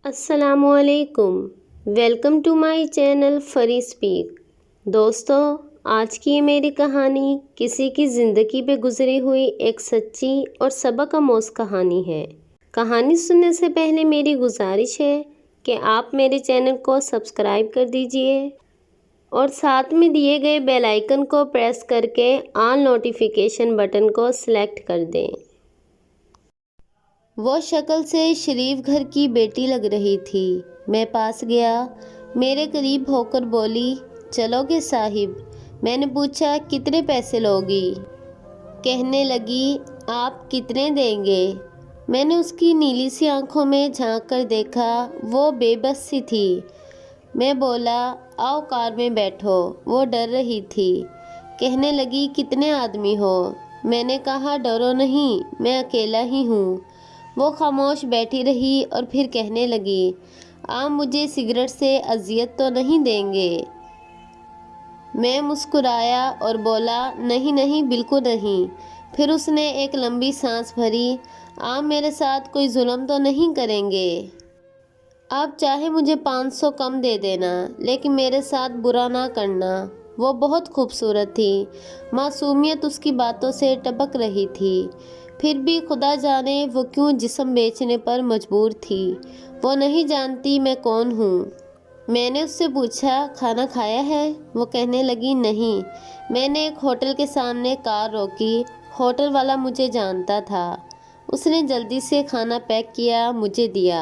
السلام علیکم، welcome to my channel Free Speak. دوستو، آج کی یہ میری کہانی کسی کی زندگی پہ گزری ہوئی ایک سچی اور سبق آموز کہانی ہے۔ کہانی سننے سے پہلے میری گزارش ہے کہ آپ میرے چینل کو سبسکرائب کر دیجئے اور ساتھ میں دیے گئے بیل آئیکن کو پریس کر کے آل نوٹیفیکیشن بٹن کو سلیکٹ کر دیں۔ وہ شکل سے شریف گھر کی بیٹی لگ رہی تھی۔ میں پاس گیا، میرے قریب ہو کر بولی، چلو گے صاحب؟ میں نے پوچھا، کتنے پیسے لوگی؟ کہنے لگی، آپ کتنے دیں گے؟ میں نے اس کی نیلی سی آنکھوں میں جھانک کر دیکھا، وہ بے بس سی تھی۔ میں بولا، آؤ کار میں بیٹھو۔ وہ ڈر رہی تھی۔ کہنے لگی، کتنے آدمی ہو؟ میں نے کہا، ڈرو نہیں، میں اکیلا ہی ہوں۔ وہ خاموش بیٹھی رہی اور پھر کہنے لگی، آپ مجھے سگریٹ سے اذیت تو نہیں دیں گے؟ میں مسکرایا اور بولا، نہیں نہیں، بالکل نہیں۔ پھر اس نے ایک لمبی سانس بھری، آپ میرے ساتھ کوئی ظلم تو نہیں کریں گے؟ آپ چاہے مجھے 500 کم دے دینا، لیکن میرے ساتھ برا نہ کرنا۔ وہ بہت خوبصورت تھی، معصومیت اس کی باتوں سے ٹپک رہی تھی۔ پھر بھی خدا جانے وہ کیوں جسم بیچنے پر مجبور تھی۔ وہ نہیں جانتی میں کون ہوں۔ میں نے اس سے پوچھا، کھانا کھایا ہے؟ وہ کہنے لگی، نہیں۔ میں نے ایک ہوٹل کے سامنے کار روکی۔ ہوٹل والا مجھے جانتا تھا۔ اس نے جلدی سے کھانا پیک کیا، مجھے دیا۔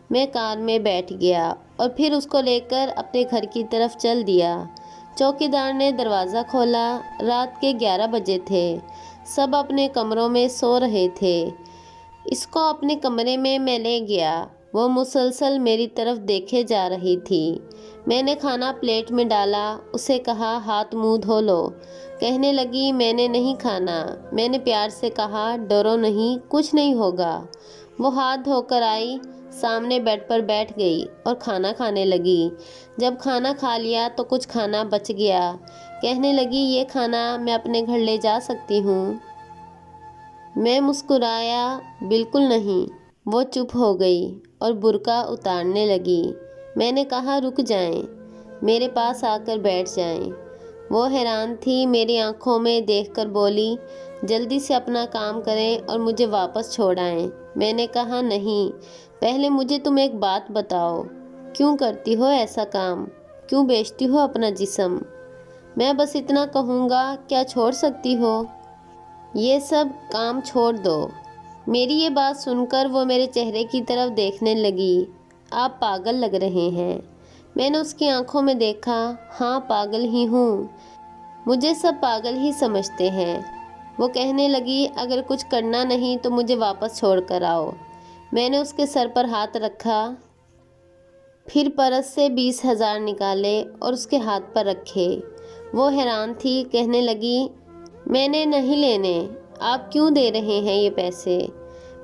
میں کار میں بیٹھ گیا اور پھر اس کو لے کر اپنے گھر کی طرف چل دیا۔ چوکیدار نے دروازہ کھولا۔ رات کے 11 بجے تھے۔ سب اپنے کمروں میں سو رہے تھے۔ اس کو اپنے کمرے میں لے گیا۔ وہ مسلسل میری طرف دیکھے جا رہی تھی۔ میں نے کھانا پلیٹ میں ڈالا، اسے کہا، ہاتھ منہ دھو لو۔ کہنے لگی، میں نے نہیں کھانا۔ میں نے پیار سے کہا، ڈرو نہیں، کچھ نہیں ہوگا۔ وہ ہاتھ دھو کر آئی، سامنے بیڈ پر بیٹھ گئی اور کھانا کھانے لگی۔ جب کھانا کھا لیا تو کچھ کھانا بچ گیا۔ کہنے لگی، یہ کھانا میں اپنے گھر لے جا سکتی ہوں؟ میں مسکرایا، بالکل نہیں۔ وہ چپ ہو گئی اور برقع اتارنے لگی۔ میں نے کہا، رک جائیں، میرے پاس آ کر بیٹھ جائیں۔ وہ حیران تھی، میری آنکھوں میں دیکھ کر بولی، جلدی سے اپنا کام کریں اور مجھے واپس چھوڑ آئیں۔ میں نے کہا، نہیں، پہلے مجھے تم ایک بات بتاؤ، کیوں کرتی ہو ایسا کام؟ کیوں بیچتی ہو اپنا جسم؟ میں بس اتنا کہوں گا، کیا چھوڑ سکتی ہو؟ یہ سب کام چھوڑ دو۔ میری یہ بات سن کر وہ میرے چہرے کی طرف دیکھنے لگی۔ آپ پاگل لگ رہے ہیں۔ میں نے اس کی آنکھوں میں دیکھا، ہاں پاگل ہی ہوں، مجھے سب پاگل ہی سمجھتے ہیں۔ وہ کہنے لگی، اگر کچھ کرنا نہیں تو مجھے واپس چھوڑ کر آؤ۔ میں نے اس کے سر پر ہاتھ رکھا، پھر پرس سے 20,000 نکالے اور اس کے ہاتھ پر رکھے۔ وہ حیران تھی، کہنے لگی، میں نے نہیں لینے، آپ کیوں دے رہے ہیں یہ پیسے؟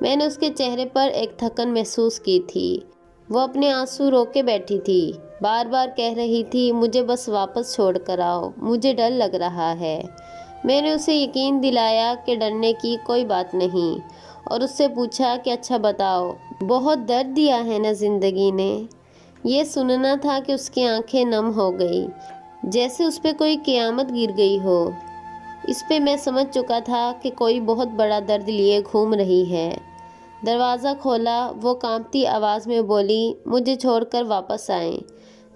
میں نے اس کے چہرے پر ایک تھکن محسوس کی تھی۔ وہ اپنے آنسو روکے بیٹھی تھی، بار بار کہہ رہی تھی، مجھے بس واپس چھوڑ کر آؤ، مجھے ڈر لگ رہا ہے۔ میں نے اسے یقین دلایا کہ ڈرنے کی کوئی بات نہیں اور اس سے پوچھا کہ اچھا بتاؤ، بہت درد دیا ہے نا زندگی نے؟ یہ سننا تھا کہ اس کی آنکھیں نم ہو گئی، جیسے اس پہ کوئی قیامت گر گئی ہو۔ اس پہ میں سمجھ چکا تھا کہ کوئی بہت بڑا درد لیے گھوم رہی ہے۔ دروازہ کھولا، وہ کانپتی آواز میں بولی، مجھے چھوڑ کر واپس آئیں۔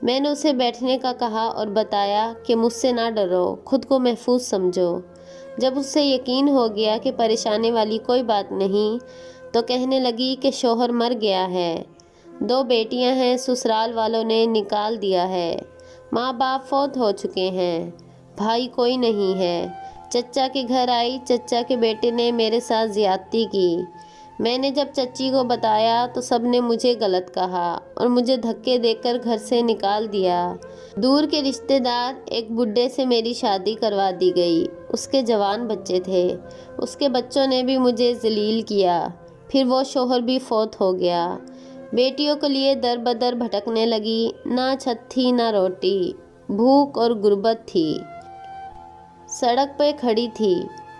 میں نے اسے بیٹھنے کا کہا اور بتایا کہ مجھ سے نہ ڈرو، خود کو محفوظ سمجھو۔ جب اس سے یقین ہو گیا کہ پریشانی والی کوئی بات نہیں تو کہنے لگی کہ شوہر مر گیا ہے، 2 بیٹیاں ہیں، سسرال والوں نے نکال دیا ہے، ماں باپ فوت ہو چکے ہیں، بھائی کوئی نہیں ہے۔ چچا کے گھر آئی، چچا کے بیٹے نے میرے ساتھ زیادتی کی۔ میں نے جب چچی کو بتایا تو سب نے مجھے غلط کہا اور مجھے دھکے دے کر گھر سے نکال دیا۔ دور کے رشتہ دار ایک بڈھے سے میری شادی کروا دی گئی، اس کے جوان بچے تھے، اس کے بچوں نے بھی مجھے ذلیل کیا۔ پھر وہ شوہر بھی فوت ہو گیا۔ بیٹیوں کے لیے در بدر بھٹکنے لگی، نہ چھت تھی نہ روٹی، بھوک اور غربت تھی۔ سڑک پہ کھڑی تھی۔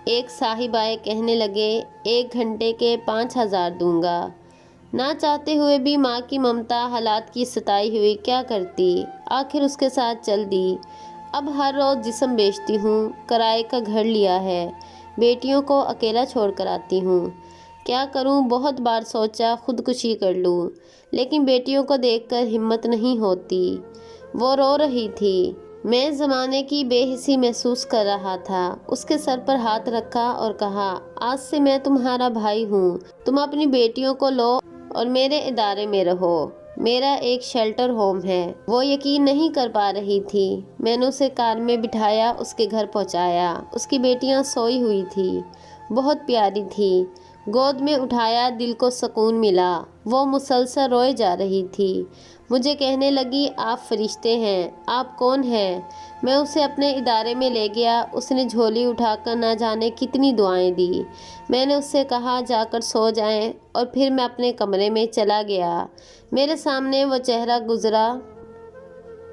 ایک صاحب آئے، کہنے لگے، 1 گھنٹے کے 5,000 دوں گا۔ نہ چاہتے ہوئے بھی ماں کی ممتا حالات کی ستائی ہوئی کیا کرتی، آخر اس کے ساتھ چل دی۔ اب ہر روز جسم بیچتی ہوں، کرائے کا گھر لیا ہے، بیٹیوں کو اکیلا چھوڑ کر آتی ہوں۔ کیا کروں، بہت بار سوچا خودکشی کر لوں، لیکن بیٹیوں کو دیکھ کر ہمت نہیں ہوتی۔ وہ رو رہی تھی، میں زمانے کی بے حسی محسوس کر رہا تھا۔ اس کے سر پر ہاتھ رکھا اور کہا، آج سے میں تمہارا بھائی ہوں، تم اپنی بیٹیوں کو لو اور میرے ادارے میں رہو، میرا ایک شیلٹر ہوم ہے۔ وہ یقین نہیں کر پا رہی تھی۔ میں نے اسے کار میں بٹھایا، اس کے گھر پہنچایا۔ اس کی بیٹیاں سوئی ہوئی تھی، بہت پیاری تھی۔ گود میں اٹھایا، دل کو سکون ملا۔ وہ مسلسل روئے جا رہی تھی۔ مجھے کہنے لگی، آپ فرشتے ہیں، آپ کون ہیں؟ میں اسے اپنے ادارے میں لے گیا۔ اس نے جھولی اٹھا کر نہ جانے کتنی دعائیں دی۔ میں نے اس سے کہا، جا کر سو جائیں، اور پھر میں اپنے کمرے میں چلا گیا۔ میرے سامنے وہ چہرہ گزرا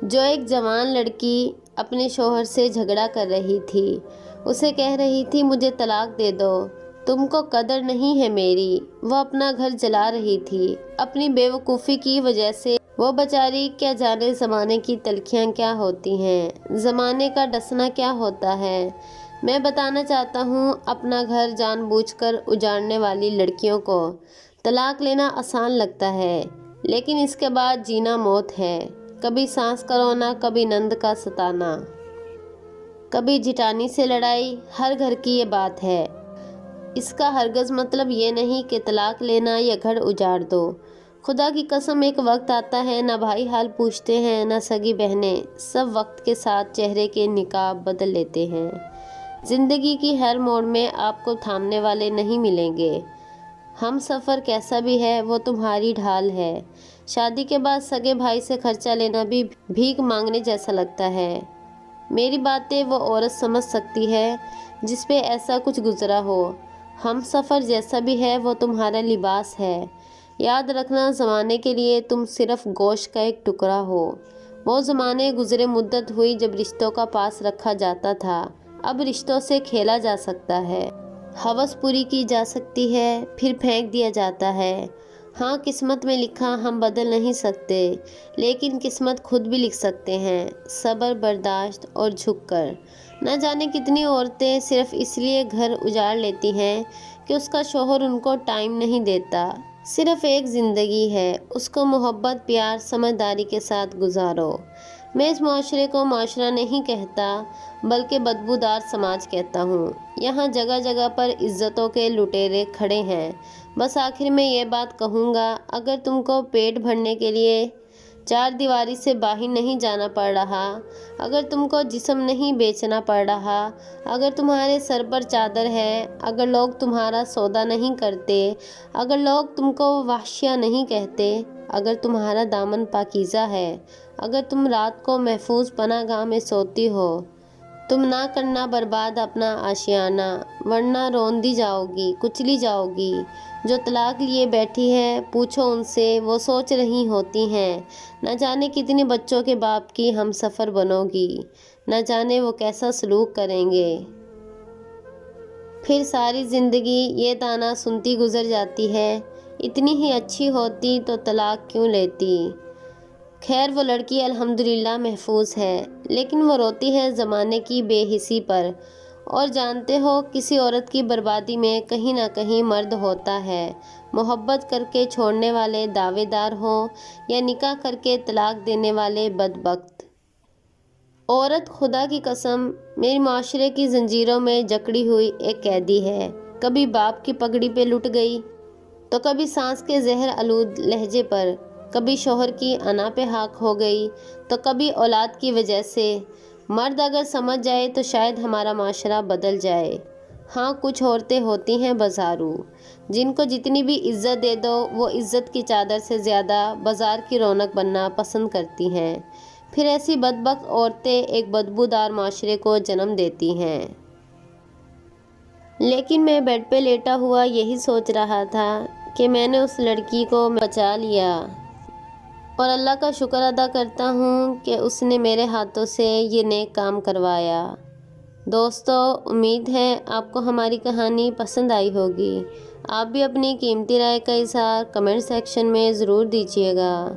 جو ایک جوان لڑکی اپنے شوہر سے جھگڑا کر رہی تھی، اسے کہہ رہی تھی، مجھے طلاق دے دو، تم کو قدر نہیں ہے میری۔ وہ اپنا گھر جلا رہی تھی اپنی بے وقوفی کی وجہ سے۔ وہ بیچاری کیا جانے زمانے کی تلخیاں کیا ہوتی ہیں، زمانے کا ڈسنا کیا ہوتا ہے۔ میں بتانا چاہتا ہوں اپنا گھر جان بوجھ کر اجاڑنے والی لڑکیوں کو، طلاق لینا آسان لگتا ہے، لیکن اس کے بعد جینا موت ہے۔ کبھی سانس کا رونا، کبھی نند کا ستانا، کبھی جٹانی سے لڑائی، ہر گھر کی یہ بات ہے۔ اس کا ہرگز مطلب یہ نہیں کہ طلاق لینا یا گھر اجاڑ دو۔ خدا کی قسم، ایک وقت آتا ہے نہ بھائی حال پوچھتے ہیں، نہ سگی بہنیں، سب وقت کے ساتھ چہرے کے نقاب بدل لیتے ہیں۔ زندگی کی ہر موڑ میں آپ کو تھامنے والے نہیں ملیں گے۔ ہم سفر کیسا بھی ہے، وہ تمہاری ڈھال ہے۔ شادی کے بعد سگے بھائی سے خرچہ لینا بھی بھیک مانگنے جیسا لگتا ہے۔ میری باتیں وہ عورت سمجھ سکتی ہے جس پہ ایسا کچھ گزرا ہو۔ ہم سفر جیسا بھی ہے، وہ تمہارا لباس ہے۔ یاد رکھنا، زمانے کے لیے تم صرف گوشت کا ایک ٹکڑا ہو۔ وہ زمانے گزرے، مدت ہوئی جب رشتوں کا پاس رکھا جاتا تھا، اب رشتوں سے کھیلا جا سکتا ہے۔ ہوس پوری کی جا سکتی ہے، پھر پھینک دیا جاتا ہے۔ ہاں، قسمت میں لکھا ہم بدل نہیں سکتے، لیکن قسمت خود بھی لکھ سکتے ہیں، صبر، برداشت اور جھک کر۔ نہ جانے کتنی عورتیں صرف اس لیے گھر اجاڑ لیتی ہیں کہ اس کا شوہر ان کو ٹائم نہیں دیتا۔ صرف ایک زندگی ہے، اس کو محبت، پیار، سمجھداری کے ساتھ گزارو۔ میں اس معاشرے کو معاشرہ نہیں کہتا، بلکہ بدبودار سماج کہتا ہوں۔ یہاں جگہ جگہ پر عزتوں کے لٹیرے کھڑے ہیں۔ بس آخر میں یہ بات کہوں گا، اگر تم کو پیٹ بھرنے کے لیے چار دیواری سے باہر نہیں جانا پڑ رہا، اگر تم کو جسم نہیں بیچنا پڑ رہا، اگر تمہارے سر پر چادر ہے، اگر لوگ تمہارا سودا نہیں کرتے، اگر لوگ تم کو وحشیہ نہیں کہتے، اگر تمہارا دامن پاکیزہ ہے، اگر تم رات کو محفوظ پناہ گاہ میں سوتی ہو، تم نہ کرنا برباد اپنا آشیانہ، ورنہ روندی جاؤ گی، کچلی جاؤ گی۔ جو طلاق لیے بیٹھی ہے، پوچھو ان سے، وہ سوچ رہی ہوتی ہیں، نہ جانے کتنے بچوں کے باپ کی ہم سفر بنو گی، نہ جانے وہ کیسا سلوک کریں گے۔ پھر ساری زندگی یہ طعنہ سنتی گزر جاتی ہے، اتنی ہی اچھی ہوتی تو طلاق کیوں لیتی۔ خیر، وہ لڑکی الحمدللہ محفوظ ہے، لیکن وہ روتی ہے زمانے کی بے حسی پر۔ اور جانتے ہو، کسی عورت کی بربادی میں کہیں نہ کہیں مرد ہوتا ہے، محبت کر کے چھوڑنے والے دعوے دار ہوں یا نکاح کر کے طلاق دینے والے بدبخت۔ عورت، خدا کی قسم، میری معاشرے کی زنجیروں میں جکڑی ہوئی ایک قیدی ہے۔ کبھی باپ کی پگڑی پہ لٹ گئی، تو کبھی سانس کے زہر آلود لہجے پر، کبھی شوہر کی انا پہ حاق ہو گئی، تو کبھی اولاد کی وجہ سے۔ مرد اگر سمجھ جائے تو شاید ہمارا معاشرہ بدل جائے۔ ہاں، کچھ عورتیں ہوتی ہیں بازارو، جن کو جتنی بھی عزت دے دو، وہ عزت کی چادر سے زیادہ بازار کی رونق بننا پسند کرتی ہیں۔ پھر ایسی بدبخت عورتیں ایک بدبودار معاشرے کو جنم دیتی ہیں۔ لیکن میں بیڈ پہ لیٹا ہوا یہی سوچ رہا تھا کہ میں نے اس لڑکی کو بچا لیا، اور اللہ کا شکر ادا کرتا ہوں کہ اس نے میرے ہاتھوں سے یہ نیک کام کروایا۔ دوستو، امید ہے آپ کو ہماری کہانی پسند آئی ہوگی۔ آپ بھی اپنی قیمتی رائے کا اظہار کمنٹ سیکشن میں ضرور دیجیے گا۔